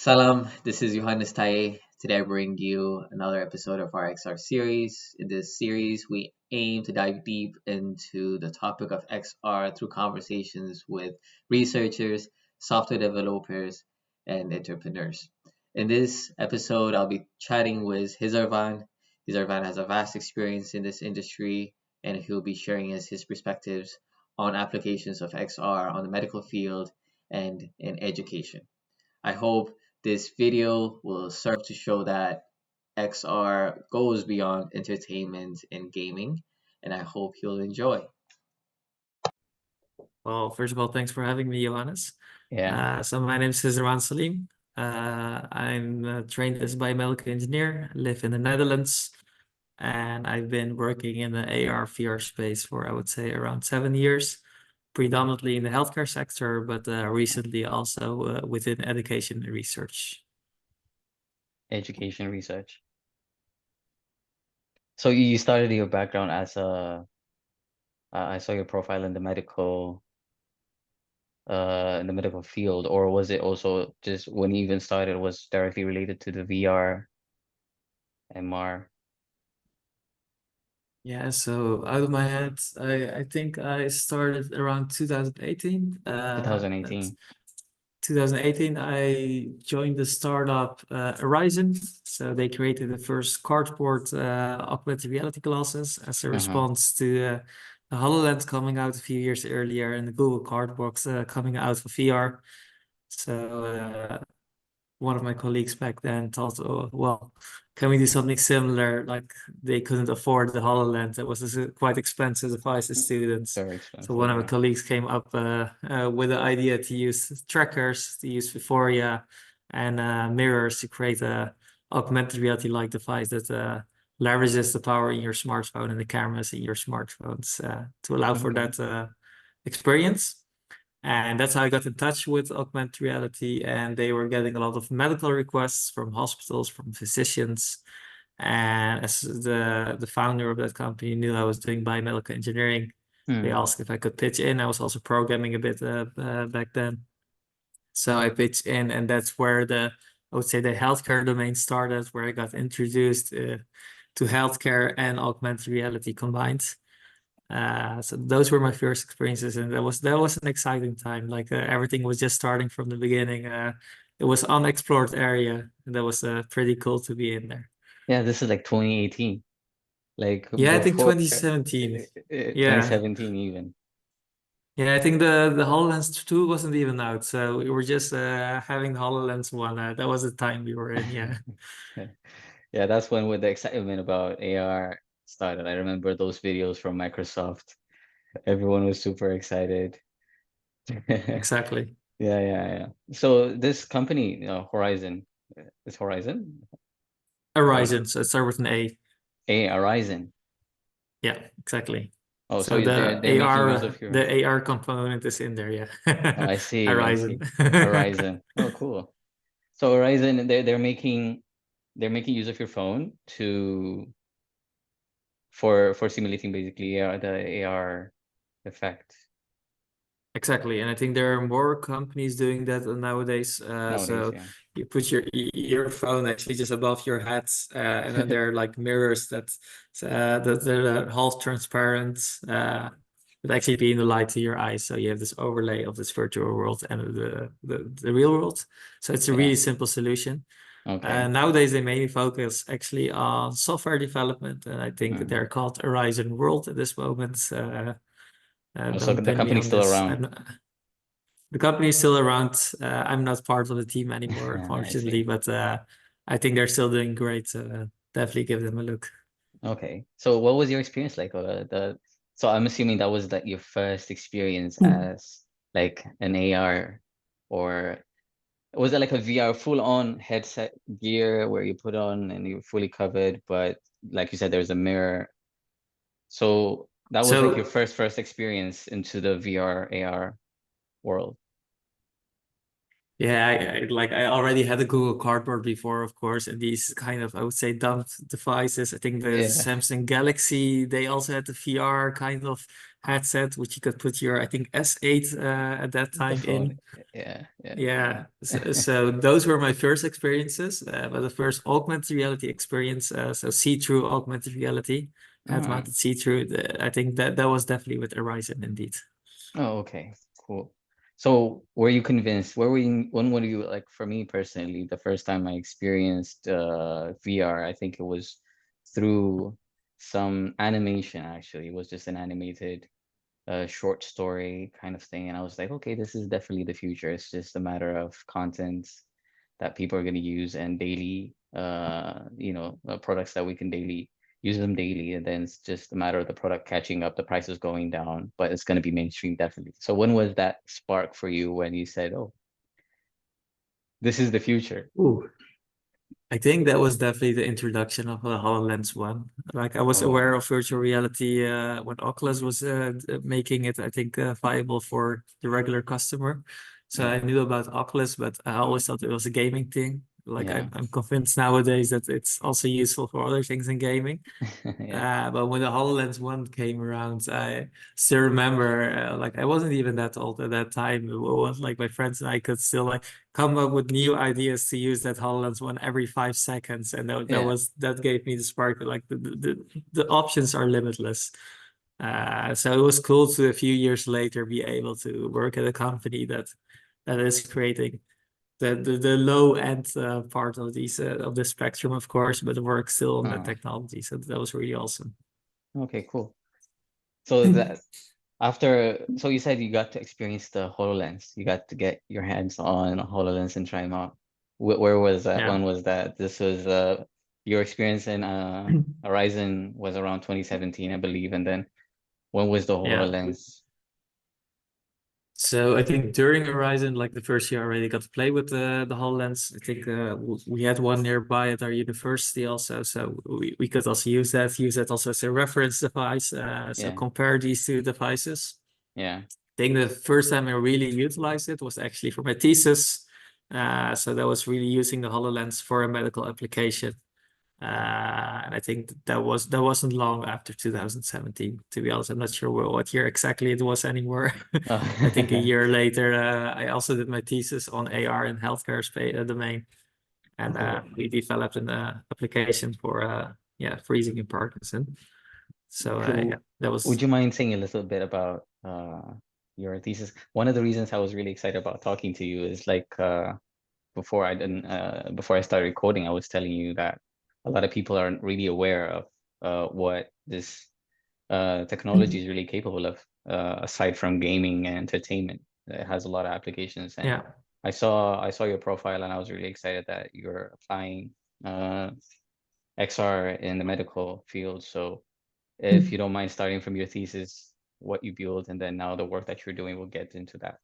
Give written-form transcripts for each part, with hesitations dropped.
Salam, this is Johannes Taye. Today I bring you another episode of our XR series. In this series, we aim to dive deep into the topic of XR through conversations with researchers, software developers, and entrepreneurs. In this episode, I'll be chatting with Hizirwan. Hizirwan has a vast experience in this industry, and he'll be sharing his perspectives on applications of XR on the medical field and in education. I hope this video will serve to show that XR goes beyond entertainment and gaming, and I hope you'll enjoy. Well, first of all, thanks for having me, Johannes. Yeah. So my name is Hizirwan Salim. I'm trained as a biomedical engineer, live in the Netherlands, and I've been working in the AR VR space for, I would say, around 7 years, predominantly in the healthcare sector, but recently also within education and research. Education research. So you started your background as I saw your profile in the medical field, or was it also just when you even started was directly related to the VR, MR? Yeah, so out of my head, I think I started around 2018. 2018. 2018, I joined the startup Horizon. So they created the first cardboard augmented reality glasses as a response to the HoloLens coming out a few years earlier and the Google Cardboard coming out for VR. So one of my colleagues back then thought, oh, well, can we do something similar? Like they couldn't afford the HoloLens. It was a quite expensive device for students. Very So expensive, one of my yeah. colleagues came up with the idea to use trackers, to use Vuforia and mirrors to create a augmented reality-like device that leverages the power in your smartphone and the cameras in your smartphones to allow for Okay. that experience. And that's how I got in touch with augmented reality. And they were getting a lot of medical requests from hospitals, from physicians. And as the founder of that company knew I was doing biomedical engineering, they asked if I could pitch in. I was also programming a bit back then. So I pitched in, and that's where I would say the healthcare domain started, where I got introduced to healthcare and augmented reality combined. So those were my first experiences, and that was an exciting time. Like everything was just starting from the beginning. It was unexplored area, and that was pretty cool to be in there. Yeah, this is like 2018, like Yeah, I think before 2017. Yeah, 2017 even. yeah, I think the HoloLens 2 wasn't even out, so we were just having the HoloLens 1. That was the time we were in. Yeah, Yeah, that's when with the excitement about AR started. I remember those videos from Microsoft. Everyone was super excited. exactly. Yeah. So this company, Horizon, is Horizon? Horizon, so it started with an A. Horizon. Yeah, exactly. Oh, so So they're making use of your. the AR component is in there. Oh, I Yeah, see. Horizon. Horizon. Oh, cool. So Horizon, they're making use of your phone for simulating basically the AR effect Exactly, and I think there are more companies doing that nowadays. nowadays. So Yeah. you put your earphone actually just above your head, and then there are like mirrors that they're half transparent, that actually beam the light to your eyes. So you have this overlay of this virtual world and the real world. So it's a Yeah. really simple solution. Okay. Nowadays, they mainly focus actually on software development, and I think they're called Horizon World at this moment. So Don't the pin me company's on still this. around. The company is still around. I'm not part of the team anymore, I unfortunately, see. but I think they're still doing great. Definitely give them a look. Okay. So what was your experience like? So I'm assuming that was like your first experience as like an AR, or was it like a VR full-on headset gear where you put on and you're fully covered, but like you said, there's a mirror. So that was like your So first experience into the VR AR world. Yeah, I already had a Google Cardboard before, of course, and these kind of, I would say, dumb devices. I think the Yeah, Samsung Galaxy, they also had the VR kind of headset, which you could put your, I think, S8 at that the time phone. in. Yeah. Yeah, so those were my first experiences, but the first augmented reality experience, so see-through augmented reality, Ah. head-mounted see-through, I think that was definitely with Horizon indeed. Oh, okay, cool. So were you convinced? Where were you, when were you, like, for me personally, the first time I experienced VR, I think it was through some animation actually. It was just an animated short story kind of thing. And I was like, okay, this is definitely the future. It's just a matter of content that people are going to use and daily, products that we can daily use them daily. And then it's just a matter of the product catching up, the prices going down, but it's going to be mainstream definitely. So when was that spark for you when you said, oh, this is the future? Ooh. I think that was definitely the introduction of the HoloLens one. Like I was Oh, aware of virtual reality when Oculus was making it, I think, viable for the regular customer. So yeah, I knew about Oculus, but I always thought it was a gaming thing. Like yeah, I'm convinced nowadays that it's also useful for other things in gaming. yeah, But when the HoloLens 1 came around, I still remember, like I wasn't even that old at that time. It was like my friends and I could still like come up with new ideas to use that HoloLens 1 every 5 seconds, and yeah. that gave me the spark. Like the options are limitless. So it was cool to a few years later be able to work at a company that is creating the low end part of these of the spectrum, of course, but work still on that Oh, technology. So that was really awesome. okay, cool. So that so you said you got to experience the HoloLens. You got to get your hands on a HoloLens and try them out. Where was that? Yeah. When was that? This was your experience in Horizon was around 2017, I believe. And then when was the Yeah. HoloLens? So I think during Horizon, like the first year, I already got to play with the HoloLens. I think we had one nearby at our university also, so we could also use that also as a reference device. So Yeah, compare these two devices. yeah. I think the first time I really utilized it was actually for my thesis. So that was really using the HoloLens for a medical application. And I think that wasn't long after 2017. To be honest, I'm not sure what year exactly it was anymore. I think a Oh. year later, I also did my thesis on AR in healthcare space domain, and Cool. we developed an application for freezing in Parkinson. So yeah, Cool. that Would was you mind saying a little bit about your thesis? One of the reasons I was really excited about talking to you is like before I started recording, I was telling you that a lot of people aren't really aware of what this technology is really capable of, aside from gaming and entertainment. It has a lot of applications, and yeah. I saw your profile, and I was really excited that you're applying XR in the medical field. So if you don't mind starting from your thesis, what you build, and then now the work that you're doing, we'll get into that.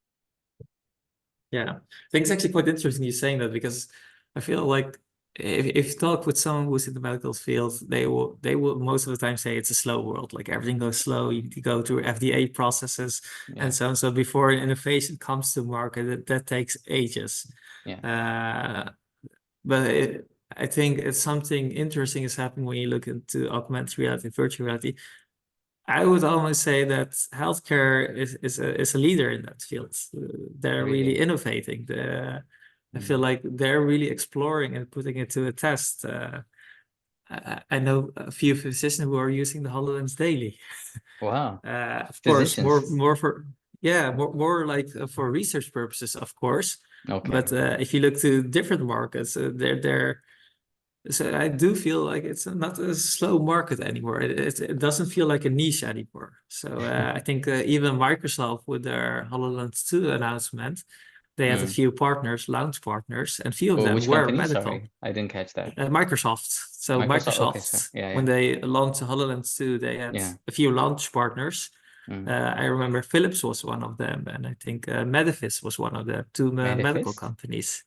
Yeah, I think it's actually quite interesting you saying that because I feel like if you talk with someone who's in the medical field, they will most of the time say it's a slow world. Like everything goes slow. You need to go through FDA processes and Yeah, so on. So before innovation comes to market, that takes ages. yeah. Uh, but I think it's something interesting is happening when you look into augmented reality, virtual reality. I would almost say that healthcare is a leader in that field. They're really Really. innovating. I feel Mm. like they're really exploring and putting it to a test. I know a few physicians who are using the HoloLens daily. Wow. Of course, Physicians. more like for research purposes, of course. Okay. But if you look to different markets, they're so I do feel like it's not a slow market anymore. It doesn't feel like a niche anymore. So I think even Microsoft with their HoloLens 2 announcement, they had a Mm. few partners, launch partners, and few of Oh, them which were company? medical. Sorry, I didn't catch that. Microsoft. So Microsoft. Okay, sorry. Microsoft, Yeah, when yeah, they launched the HoloLens 2, they had yeah. a few launch partners. Mm. I remember Philips was one of them, and I think Medifis was one of the two medical Medifist? companies.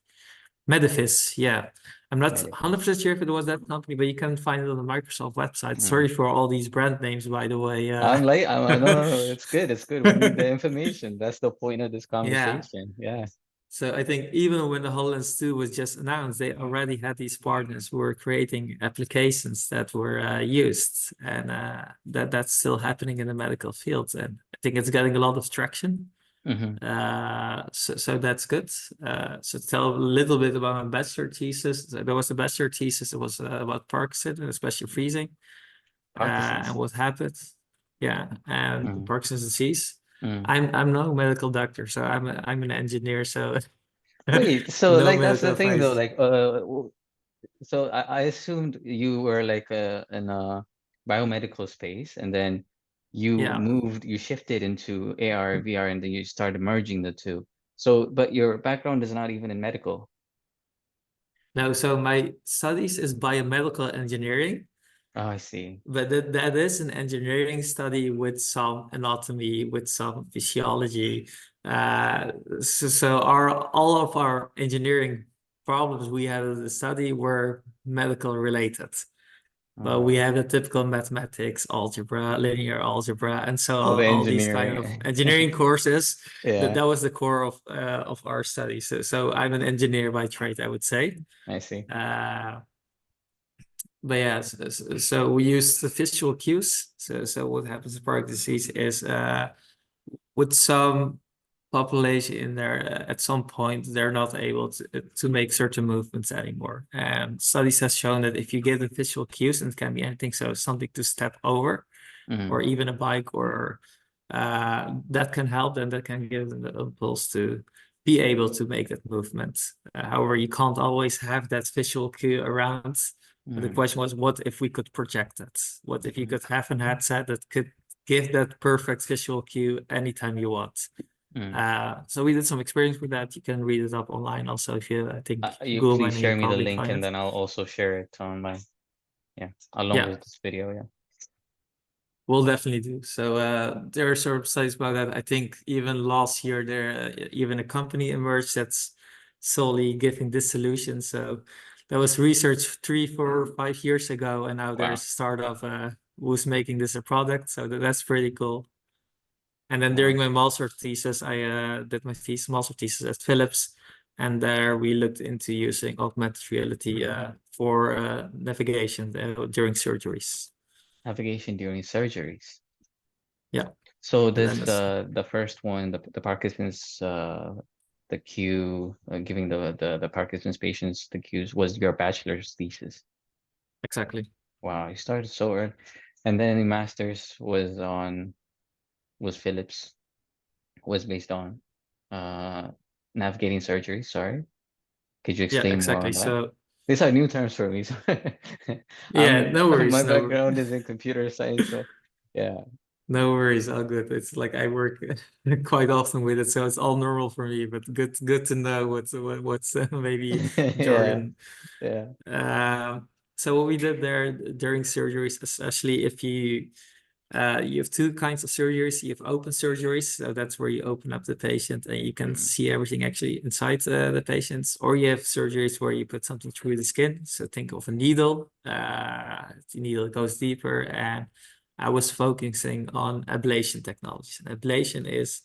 Medifis, yeah. I'm not Medifist. 100% sure if it was that company, but you can find it on the Microsoft website. Mm. Sorry for all these brand names, by the way. I'm late. No, no, no. It's good. It's good. We need the information. That's the point of this Yeah. conversation. Yeah. So I think even when the HoloLens 2 was just announced, they already had these partners who were creating applications that were used, and that's still happening in the medical field, and I think it's getting a lot of traction. So that's good. So to tell a little bit about my bachelor thesis, there was a bachelor thesis. It was about Parkinson, and especially freezing, and what happened. Yeah, and Parkinson's disease. I'm no medical doctor, so I'm an engineer, so Wait, so no like that's medical the thing though, advice. like so I assumed you were like in a biomedical space, and then Yeah. you shifted into AR, VR, and then you started merging the two. So, but your background is not even in medical. No, so my studies is biomedical engineering, Oh, I see. but that is an engineering study with some anatomy, with some physiology. So all of our engineering problems we had in the study were medical related. But we have the typical mathematics, algebra, linear algebra, and so All the all these kind of engineering. engineering courses. That Yeah, that was the core of our study. So I'm an engineer by trade, I would say. I see. But yeah, so we use the visual cues. So what happens in Parkinson's disease is with some population in there, at some point they're not able to make certain movements anymore. And studies has shown that if you give them visual cues, and it can be anything, so something to step over, or even a bike, or that can help, and that can give them the impulse to be able to make that movement. However, you can't always have that visual cue around. But the question was, what if we could project it? What if you could have an headset that could give that perfect visual cue anytime you want? So we did some experience with that. You can read it up online also if you, I think, You Google my please name, you share me the probably link, find and it. then I'll also share it on my, along Yeah, with this video. Yeah. we'll definitely do. So there are sort of studies about that. I think even last year there even a company emerged that's solely giving this solution. So that was research 3, 4, 5 years ago, and now there's Wow. a startup who's making this a product. So that's pretty cool. And then Wow. during my master thesis, I did my master thesis at Philips, and there we looked into using augmented reality for navigation during surgeries. Navigation during surgeries. Yeah. So And this then it's, the first one, the Parkinson's the cue, giving the Parkinson's patients the cues, was your bachelor's thesis. exactly. Wow, you started so early. And then the master's was Philips, was based on navigating surgery. Sorry. Could you Yeah, explain more exactly. on that? So These are new terms for me. So yeah, no my worries, background is in computer science, so yeah. no worries, all good. It's like I work quite often with it, so it's all normal for me. But good to know what's maybe Yeah. jargon. Yeah. So what we did there during surgeries, especially if you have two kinds of surgeries. You have open surgeries, so that's where you open up the patient and you can see everything actually inside the patients. Or you have surgeries where you put something through the skin. So think of a needle. The needle goes deeper, and I was focusing on ablation technologies. And ablation is,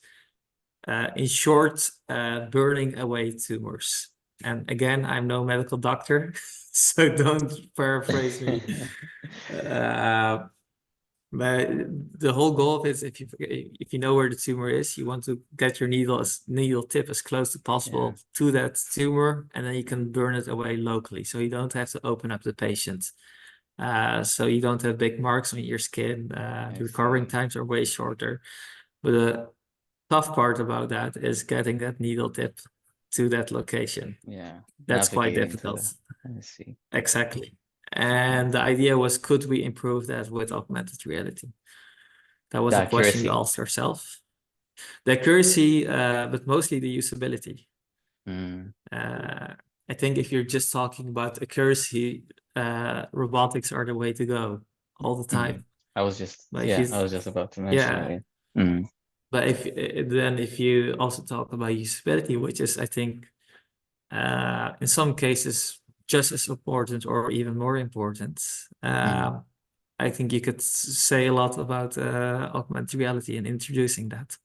in short, burning away tumors. And again, I'm no medical doctor, so don't paraphrase me. Uh, but the whole goal of it is if you know where the tumor is, you want to get your needle tip as close as Yeah, possible to that tumor, and then you can burn it away locally. So you don't have to open up the patient. So you don't have big marks on your skin. I The recovering see. times are way shorter. But the tough part about that is getting that needle tip to that location. Yeah, That's quite navigating to difficult. the, I see. Exactly. Yeah. And the idea was, could we improve that with augmented reality? That was The a question we accuracy. asked ourselves. The accuracy, but mostly the usability. Mm, I think if you're just talking about accuracy, robotics are the way to go all the mm. time. I was just, But if yeah, you, I was just about to mention that. yeah, Yeah. Mm, but if you also talk about usability, which is, I think, in some cases just as important or even more important, mm. I think you could say a lot about augmented reality and introducing that.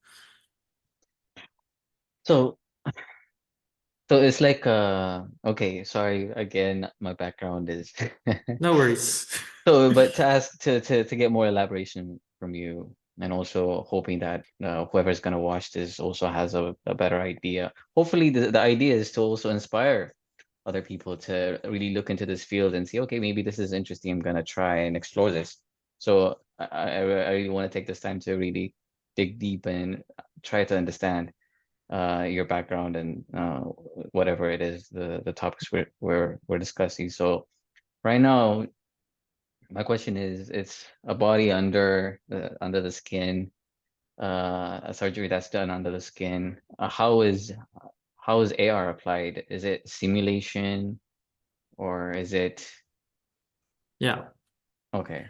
So So it's like okay, sorry again, my background is No worries. so, but to ask to get more elaboration from you, and also hoping that whoever's gonna watch this also has a better idea. Hopefully, the idea is to also inspire other people to really look into this field and see, okay, maybe this is interesting. I'm gonna try and explore this. So I really want to take this time to really dig deep and try to understand your background and whatever it is, the topics we're discussing. So right now, my question is, it's a body under the skin, a surgery that's done under the skin. How is AR applied? Is it simulation or is it Yeah. okay?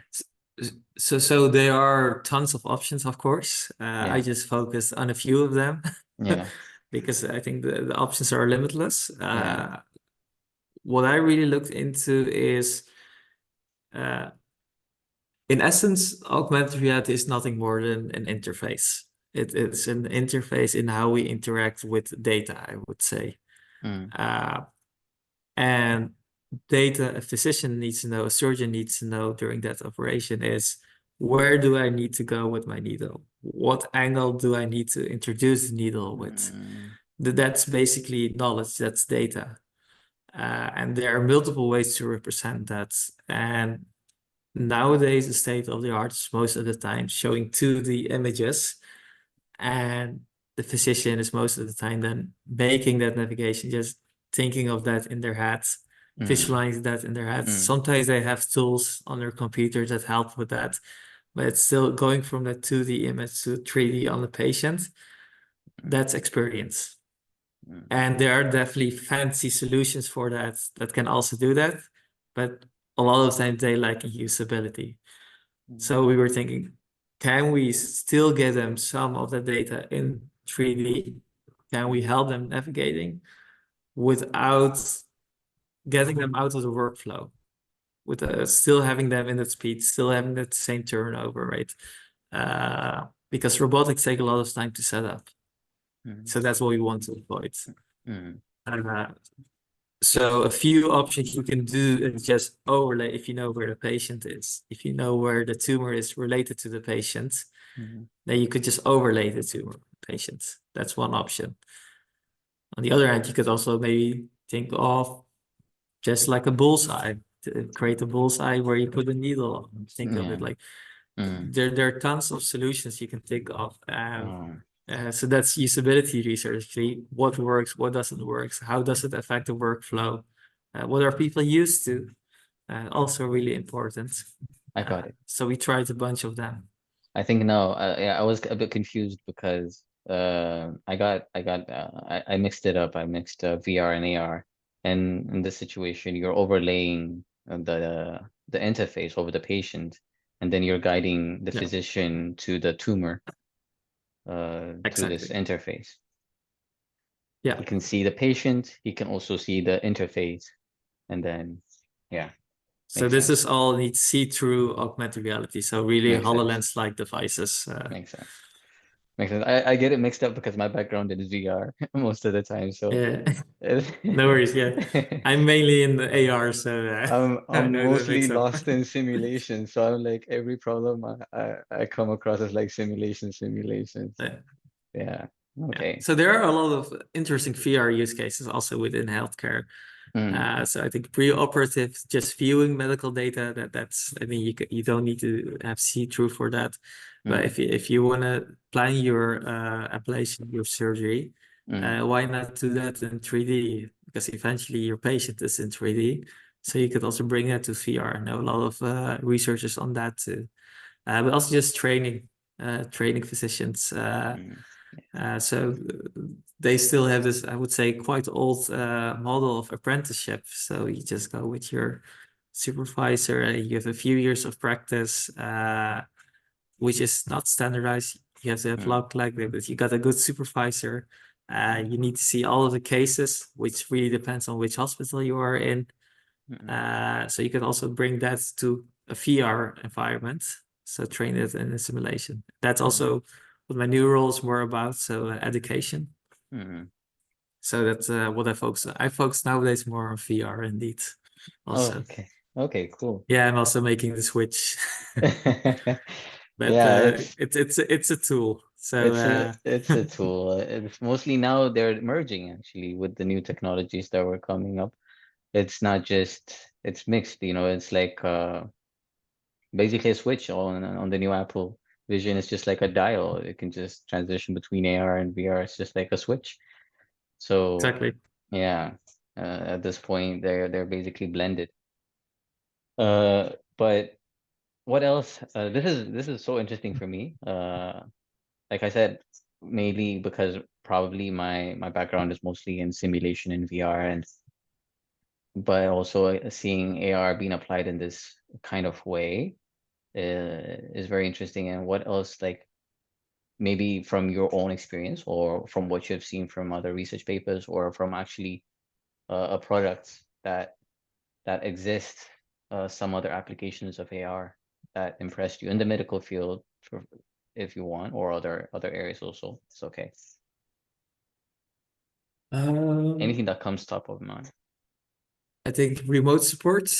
So there are tons of options, of course. I Yeah, just focused on a few of them yeah, because I think the options are limitless. yeah. What I really looked into is, uh, in essence, augmented reality is nothing more than an interface. It's an interface in how we interact with data, I would say. Mm, Uh, and data a physician needs to know, a surgeon needs to know during that operation is, where do I need to go with my needle? What angle do I need to introduce the needle with? mm, That's basically knowledge, that's data. And there are multiple ways to represent that. And nowadays, the state of the art is most of the time showing 2D images, and the physician is most of the time then making that navigation, just thinking of that in their heads, mm, visualizing that in their heads. mm, Sometimes they have tools on their computer that help with that, but it's still going from that 2D image to 3D on the patient. That's experience. mm, And there are definitely fancy solutions for that that can also do that, but a lot of times they lack in usability. mm, So we were thinking, can we still get them some of the data in 3D? Can we help them navigating without getting them out of the workflow? With still having them in that speed, still having that same turnover rate. Because robotics take a lot of time to set up. mm, So that's what we want to avoid. mm, Uh, so a few options you can do is just overlay if you know where the patient is. If you know where the tumor is related to the patient, mm, then you could just overlay the tumor patient. That's one option. On the other hand, you could also maybe think of just like a bullseye, to create a bullseye where you put a needle on. Think of it yeah. like Mm, there are tons of solutions you can think of. oh, So that's usability research. See what works, what doesn't work, how does it affect the workflow, what are people used to? Also really important. I got it. So we tried a bunch of them. I think no, yeah, I was a bit confused because I mixed it up. I mixed VR and AR, and in this situation, you're overlaying the interface over the patient, and then you're guiding the Yeah, physician to the tumor to this exactly. interface. Yeah. He can see the patient, he can also see the interface, and then yeah, So makes this sense. is all needs see-through augmented reality. So really Makes sense. HoloLens-like devices. Makes sense. Makes sense. I get it mixed up because my background is VR most of the time, so Yeah, no worries. Yeah, I'm mainly in the AR, so I I'm know the mostly mix up. lost in simulation. So I'm like every problem I come across is like simulations. Yeah. Yeah. Yeah. Okay. So there are a lot of interesting VR use cases also within healthcare. Mm, So I think pre-operative, just viewing medical data, that's, I mean, you don't need to have see-through for that. But mm, if you want to plan your ablation, your surgery, mm, why not do that in 3D? Because eventually your patient is in 3D. So you could also bring that to VR. I know a lot of researchers on that too. But also just training physicians. mm, So they still have this, I would say, quite old model of apprenticeship. So you just go with your supervisor, you have a few years of practice, which is not standardized. You have to have mm, luck like that, but you got a good supervisor. You need to see all of the cases, which really depends on which hospital you are in. mm, So you can also bring that to a VR environment. So train it in a simulation. That's mm, also what my new role is more about. So education. mm. So that's what I focus on. I focus nowadays more on VR indeed. Oh, Also, okay, cool. yeah, I'm also making the switch, but Yeah, it's a tool. So it's a tool. It's mostly now they're merging actually with the new technologies that were coming up. It's not just it's mixed, you know, it's like basically a switch on the new Apple Vision. It's just like a dial. It can just transition between AR and VR. It's just like a switch. So exactly. yeah, at this point they're basically blended. But what else? This is so interesting for me. Like I said, mainly because probably my background is mostly in simulation and VR, and but also seeing AR being applied in this kind of way is very interesting. And what else, like maybe from your own experience or from what you've seen from other research papers or from actually a product that exists, some other applications of AR that impressed you in the medical field, if you want, or other areas also. It's okay. Um, Anything that comes top of mind. I think remote support.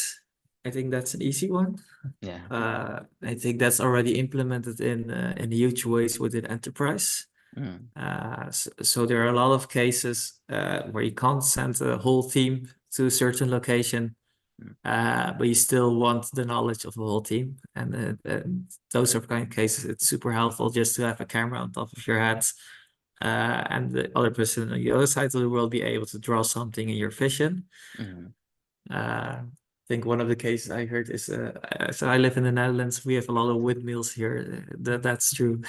I think that's an easy one. Yeah. I think that's already implemented in huge ways within enterprise. Mm, So there are a lot of cases where you can't send a whole team to a certain location, mm, but you still want the knowledge of the whole team. And those are kind of cases it's super helpful just to have a camera on top of your head, and the other person on the other side of the world be able to draw something in your vision. mm. I think one of the cases I heard is so I live in the Netherlands. We have a lot of windmills here. That's true.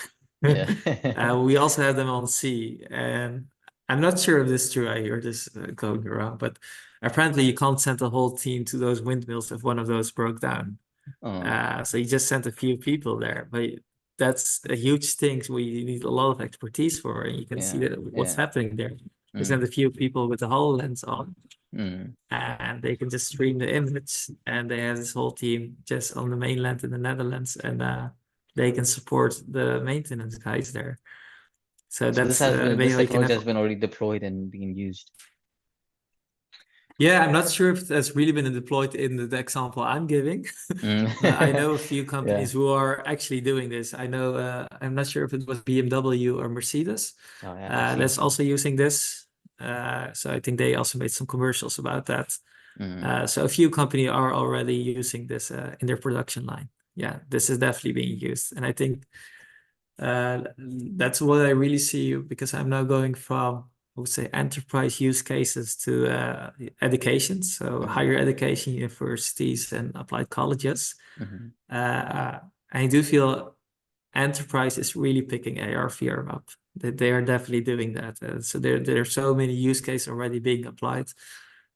Yeah. We also have them on sea, and I'm not sure if this is true. I heard this going around, but apparently you can't send the whole team to those windmills if one of those broke down. Oh, So you just sent a few people there, but that's a huge thing where you need a lot of expertise for, and you can see yeah, that what's yeah. happening there. You send Mm, a few people with the HoloLens on, mm. and they can just stream the image, and they have this whole team just on the mainland in the Netherlands, and they can support the maintenance guys there. So So that's this basically you can technology have. has been already deployed and being used. Yeah, I'm not sure if that's really been deployed in the example I'm giving, Mm. but I know a few Yeah. companies who are actually doing this. I know I'm not sure if it was BMW or Mercedes Oh yeah, I've seen that's some. also using this. So I think they also made some commercials about that. Mm, So a few companies are already using this in their production line. Yeah, this is definitely being used, and I think that's what I really see because I'm now going from, I would say, enterprise use cases to education, so mm, higher education, universities, and applied colleges. mm, I do feel enterprise is really picking AR VR up. They are definitely doing that. So there are so many use cases already being applied.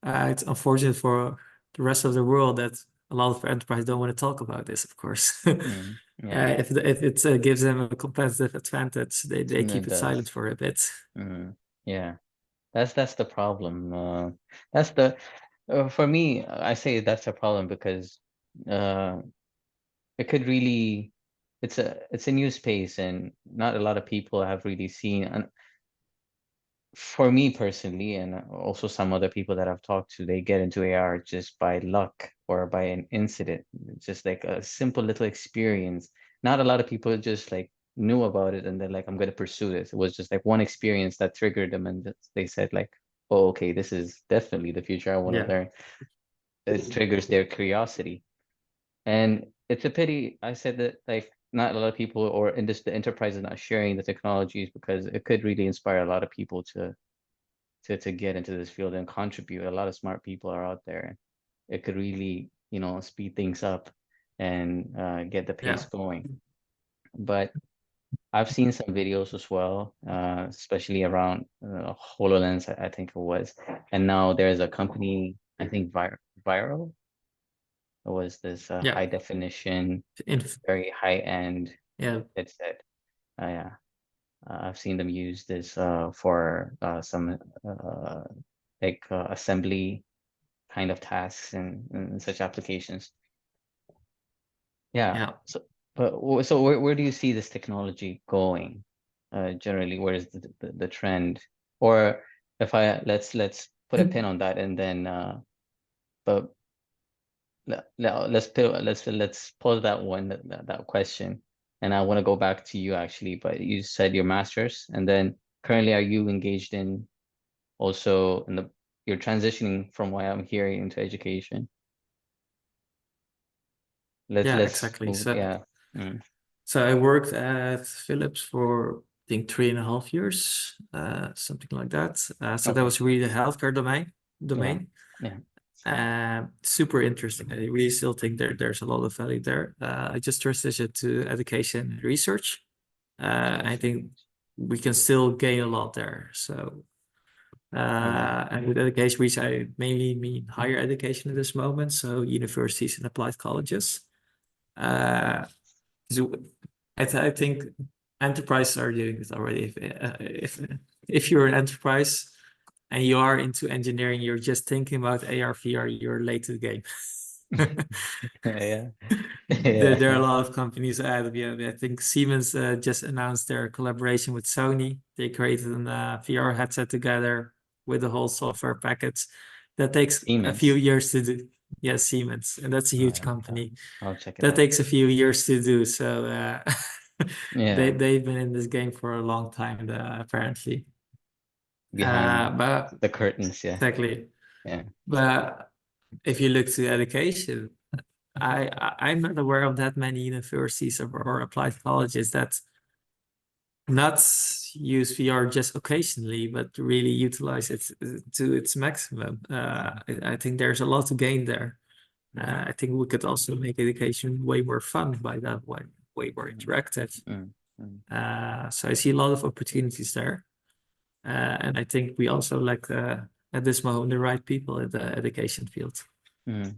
It's unfortunate for the rest of the world that a lot of enterprise don't want to talk about this, of course. mm. Yeah, If it gives them a competitive advantage, they and keep it it silent does. for a bit. Mm. Yeah, that's the problem. That's the for me, I say that's a problem because uh, it could really it's a new space and not a lot of people have really seen. And for me personally, and also some other people that I've talked to, they get into AR just by luck or by an incident, just like a simple little experience. Not a lot of people just like knew about it and they're like, I'm going to pursue this. It was just like one experience that triggered them, and they said like, oh, okay, this is definitely the future. I want to Yeah, learn. It triggers their curiosity, and it's a pity. I said that like not a lot of people or the enterprise is not sharing the technologies because it could really inspire a lot of people to get into this field and contribute. A lot of smart people are out there. It could really, speed things up and get the pace yeah, going. But I've seen some videos as well, especially around HoloLens, I think it was. And now there's a company, I think Viral. It was this yeah. high definition, In, very high end yeah, headset. Yeah, I've seen them use this for some like assembly kind of tasks and such applications. Yeah. yeah. So where do you see this technology going? Generally, where is the trend? Or if I let's put a pin on that, and then but let's pause that one, that question, and I want to go back to you actually. But you said your master's, and then currently are you engaged in also in the you're transitioning from what I'm hearing into education? Yeah, Let's exactly. move. Yeah. Mm. So I worked at Philips for I think 3.5 years, something like that. So that Okay. was really the healthcare Yeah. domain. Yeah. Super interesting. I really still think there's a lot of value there. I just transitioned to education and research. I think we can still gain a lot there. So, and with education research, I mainly mean higher education at this moment. So universities and applied colleges. So I think enterprises are doing this already. If you're an enterprise and you are into engineering, you're just thinking about AR, VR, you're late to the game. Yeah. There are a Yeah. lot of companies ahead of you. I think Siemens just announced their collaboration with Sony. They created a VR headset together with the whole software package. That takes a few Siemens. years to do. Yeah, Siemens, and that's a huge Uh, company. I'll check it That out. takes a few years to do. So Yeah. they've been in this game for a long time, apparently. Behind But the curtains. Yeah. exactly. Yeah. But if you look to education, I'm not aware of that many universities or applied colleges that not use VR just occasionally, but really utilize it to its maximum. I think there's a lot to gain there. I think we could also make education way more fun by that way more interactive. Mm. Mm. So I see a lot of opportunities there. And I think we also lack at this moment the right people in the education field. Mm.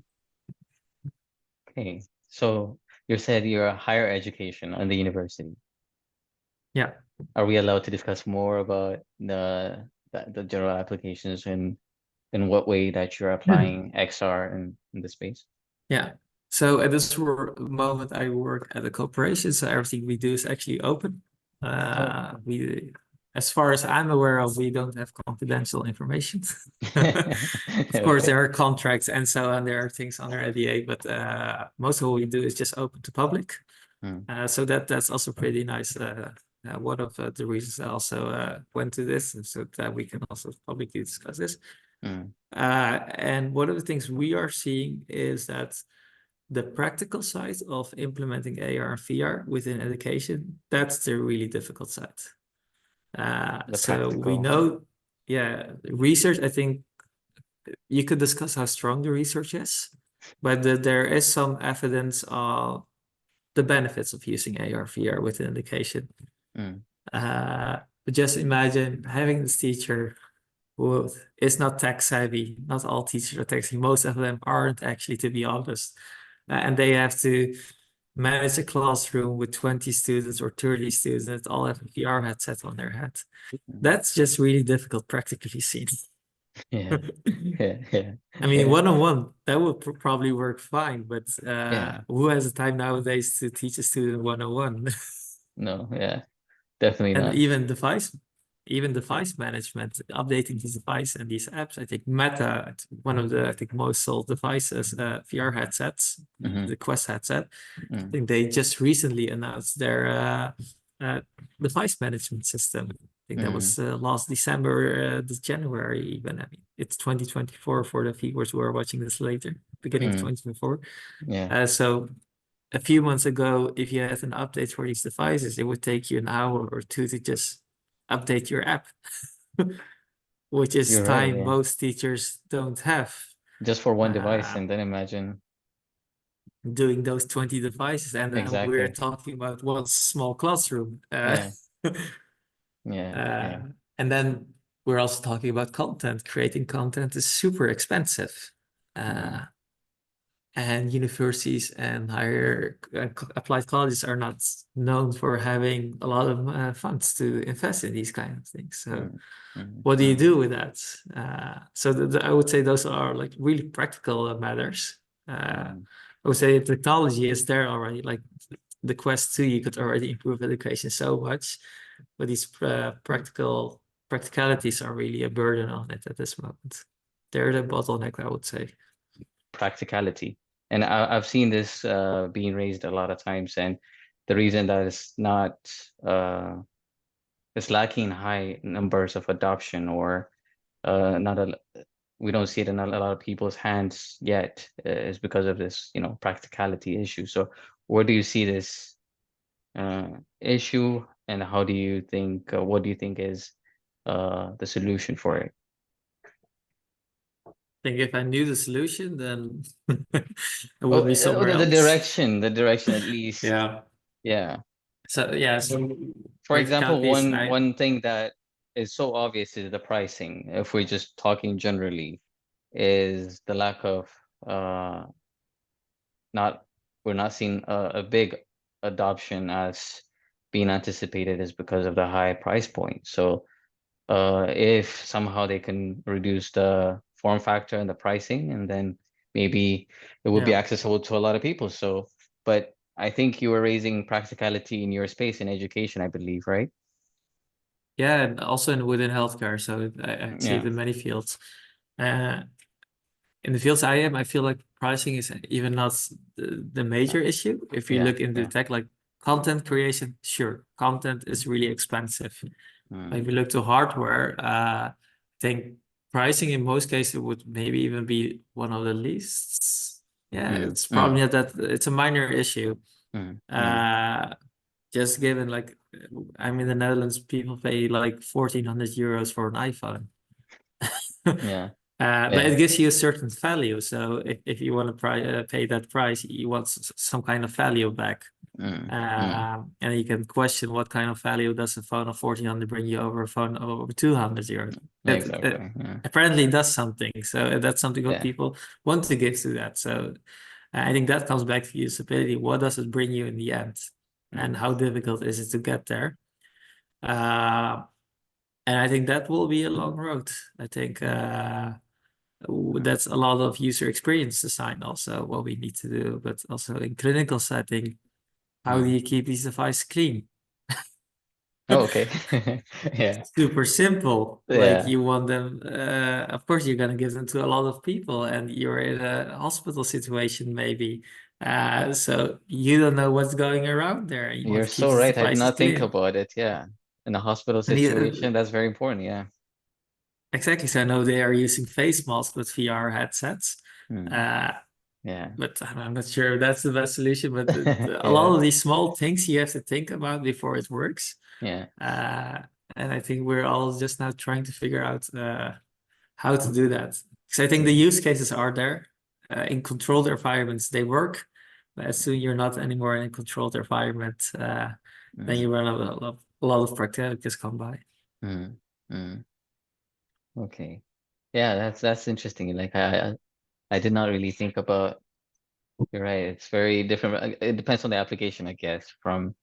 Okay. So you said you're a higher education on the university. Yeah. Are we allowed to discuss more about the general applications and in what way that you're applying XR in the space? Yeah. So at this moment, I work at a corporation, so everything we do is actually open. We, as far as I'm aware of, we don't have confidential information. Of course, Okay. there are contracts and so on. There are things under NDA, but most of what we do is just open to public. Mm. So that's also pretty nice. One of the reasons I also went to this, and so that we can also publicly discuss this. Mm. And one of the things we are seeing is that the practical side of implementing AR and VR within education, that's the really difficult side. The So we practical. know, yeah, research, I think you could discuss how strong the research is, but there is some evidence of the benefits of using AR, VR within education. Mm. But just imagine having this teacher who is not tech savvy. Not all teachers are tech savvy. Most of them aren't actually, to be honest. And they have to manage a classroom with 20 students or 30 students that all have a VR headset on their head. Mm. That's just really difficult practically seen. Yeah. Yeah. Yeah. I mean, Yeah. one-on-one, that would probably work fine, but Yeah. who has the time nowadays to teach a student one-on-one? No. Yeah. Definitely And not. even device management, updating these devices and these apps. I think Meta, one of the most sold devices, VR headsets, Mm-hmm. the Quest headset. I Mm. think they just recently announced their device management system. I think that was last December, this January even. I mean, it's 2024 for the viewers who are watching this later, beginning of 2024. Yeah. So a few months ago, if you had an update for these devices, it would take you an hour or two to just update your app, which is You're right. time Yeah. most teachers don't have. Just for one device, Uh, and then imagine. doing those 20 devices, and then we're Exactly. talking about one small classroom. Yeah. Yeah. Yeah. And then we're also talking about content. Creating content is super expensive. Mm. And universities and higher applied colleges are not known for having a lot of funds to invest in these kind of things. So Mm. Mm. what do you Mm. do with that? So I would say those are like really practical matters. Mm. I would say technology is there already. Like the Quest 2, you could already improve education so much, but these practical practicalities are really a burden on it at this moment. They're the bottleneck, I would say. Practicality. And I've seen this being raised a lot of times, and the reason that it's lacking high numbers of adoption, or not a we don't see it in a lot of people's hands yet, is because of this, practicality issue. So where do you see this issue, and how do you think, what do you think is the solution for it? I think if I knew the solution, then it would be somewhere The else. direction at least. Yeah. Yeah. So yeah, so For example, practicality is one thing that is so obvious is the pricing. If we're just talking generally, is the lack of not we're not seeing a big adoption as being anticipated, is because of the high price point. So if somehow they can reduce the form factor and the pricing, and then maybe it will be Yeah. accessible to a lot of people. So, but I think you were raising practicality in your space in education, I believe, right? Yeah, and also within healthcare. So I see it Yeah. in many fields. In the fields I am, I feel like pricing is even not the major issue. If you Yeah. look into Yeah. tech, like content creation, sure, content is really expensive. If you look to hardware, I think pricing in most cases would maybe even be one of the least. Yeah, it's probably not that, it's a minor issue. Just given, like, I'm in the Netherlands, people pay like 1,400 euros for an iPhone. Yeah. But it gives you a certain value. So if you want to pay that price, you want some kind of value back. And you can question what kind of value does a phone of 1,400 bring you over a phone of over 200 euros. Exactly. It apparently does something. So that's something what people want to give to that. So I think that comes back to usability. What does it bring you in the end? And how difficult is it to get there? And I think that will be a long road. I think that's a lot of user experience design also what we need to do, but also in clinical setting, how do you keep these devices clean? Oh, okay. Yeah. Super simple. Like, Yeah. you want them, of course you're gonna give them to a lot of people, and you're in a hospital situation maybe. So you don't know what's going around there. You want You're to keep so these right. I did devices not think clean. about it. Yeah. In a hospital And situation, that's very important. Yeah. exactly. So I know they are using face masks with VR headsets. Uh, Yeah. but I'm not sure if that's the best solution. But a lot Yeah. of these small things you have to think about before it works. Yeah. And I think we're all just now trying to figure out how to do that. Because I think the use cases are there. In controlled environments, they work. But as soon you're not anymore in a controlled environment, then you run a lot of practicalities come by. Okay. Yeah, that's interesting. Like I did not really think about. You're right. It's very different. It depends on the application, I guess, from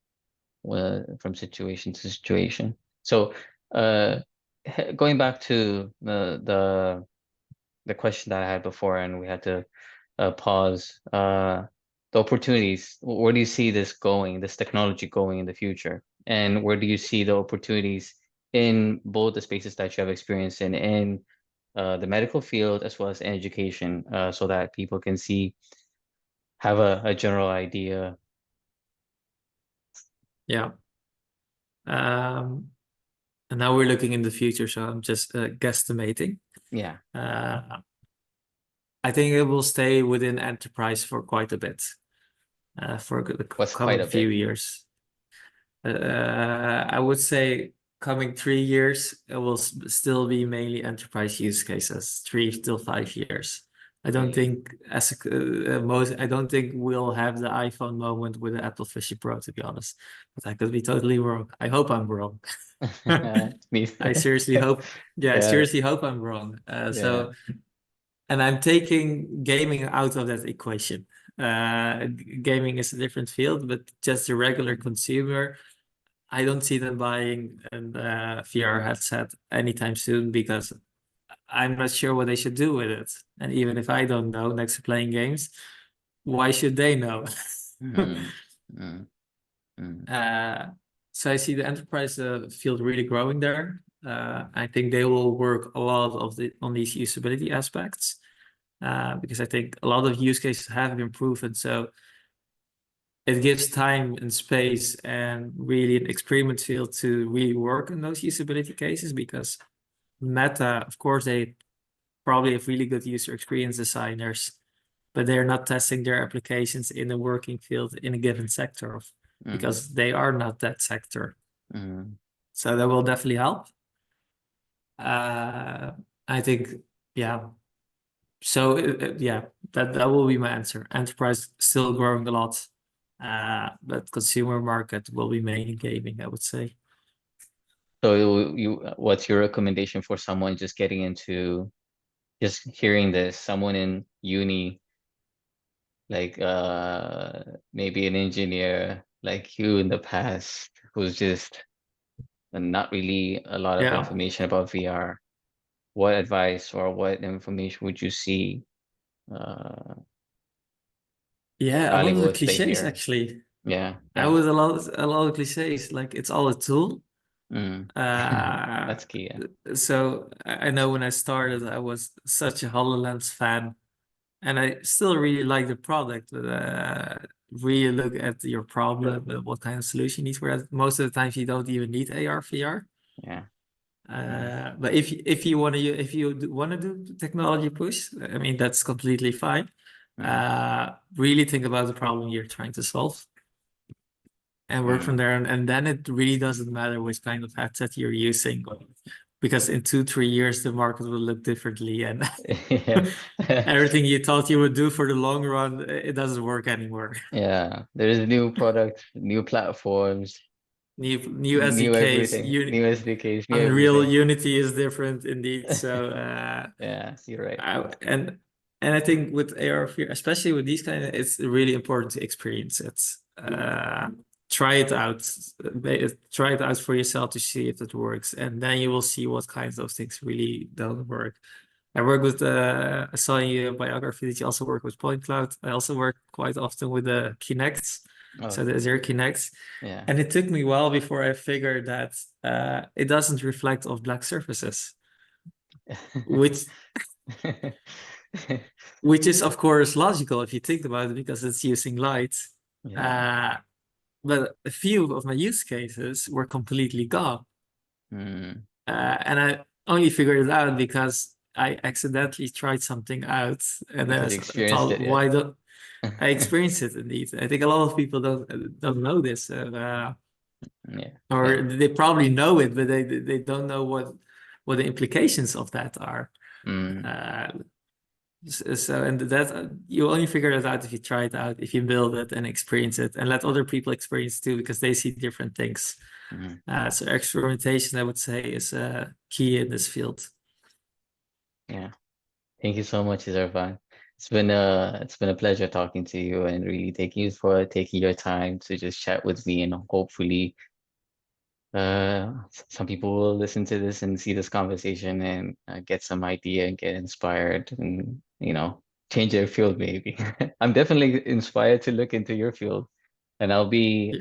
situation to situation. So, going back to the question that I had before, and we had to pause. The opportunities. Where do you see this technology going in the future, and where do you see the opportunities in both the spaces that you have experience in the medical field as well as in education, so that people can have a general idea. Yeah. And now we're looking in the future, so I'm just guesstimating. Yeah. I think it will stay within enterprise for quite a bit, for the What's quite coming a few bit? years. I would say coming 3 years, it will still be mainly enterprise use cases, 3 till 5 years. I don't think I don't think we'll have the iPhone moment with the Apple Vision Pro, to be honest. But I could be totally wrong. I hope I'm wrong. I seriously hope, I Yeah. seriously hope I'm wrong. Yeah. And I'm taking gaming out of that equation. Gaming is a different field, but just a regular consumer, I don't see them buying a VR headset anytime soon, because I'm not sure what they should do with it. And even if I don't know, next to playing games, why should they know? Mm, mm, mm, So I see the enterprise field really growing there. I think they will work a lot on these usability aspects, because I think a lot of use cases have been proven. So it gives time and space and really an experiment field to really work on those usability cases, because Meta, of course, they probably have really good user experience designers, but they're not testing their applications in a working field in a given sector because they are not that sector. So that will definitely help. I think, yeah. So yeah, that will be my answer. Enterprise still growing a lot, but consumer market will be mainly gaming, I would say. So what's your recommendation for someone just getting into, just hearing this, someone in uni, like maybe an engineer like you in the past, who's just not really a lot of Yeah. information about VR? What advice or what information would you see Yeah, a lot of the valuable to cliches hear? actually. Yeah, I yeah. was a lot of cliches, like it's all a tool. That's key. Yeah. So I know when I started, I was such a HoloLens fan, and I still really like the product, but really look at your problem and what kind of solution you need for that. Most of the times you don't even need AR, VR. Yeah. But if you want to do technology push, I mean that's completely fine. Really think about the problem you're trying to solve and work from there. And then it really doesn't matter which kind of headset you're using, because in 2-3 years the market will look differently, and Yeah. everything you thought you would do for the long run, it doesn't work anymore. Yeah. There's new products, new platforms, New new SDKs, everything, new SDKs, new Unreal everything. Unity is different indeed. So Yeah, you're right. and I think with AR VR, especially with these kind of, it's really important to experience it. Try it out, try it out for yourself to see if it works, and then you will see what kinds of things really don't work. I work with I saw in your biography that you also work with Point Cloud. I also work quite often with the Kinects, so the Azure Kinects. Yeah. And it took me a while before I figured that it doesn't reflect off black surfaces, which is of course logical if you think about it, because it's using light. Yeah. But a few of my use cases were completely gone. And I only figured it out because I accidentally tried something out, and I Because you experienced thought, it, yeah. why don't I experienced it indeed? I think a lot of people don't know this, Yeah. or they probably know it, but they don't know what the implications of that are. So and that you only figure that out if you try it out, if you build it and experience it, and let other people experience too, because they see different things. So experimentation, I would say, is key in this field. Yeah. Thank you so much, Hizirwan. It's been a pleasure talking to you, and really thank you for taking your time to just chat with me, and hopefully some people will listen to this and see this conversation and get some idea and get inspired, and change their field maybe. I'm definitely inspired to look into your field, and I'll be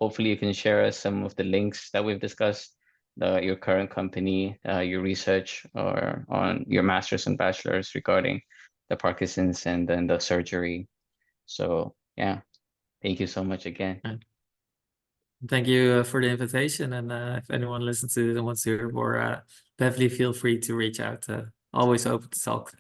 hopefully you can share us some of the links that we've discussed, your current company, your research, or on your master's and bachelor's regarding the Parkinson's and then the surgery. So yeah, thank you so much again. Thank you for the invitation, and if anyone listens to it and wants to hear more, definitely feel free to reach out. Always open to talk.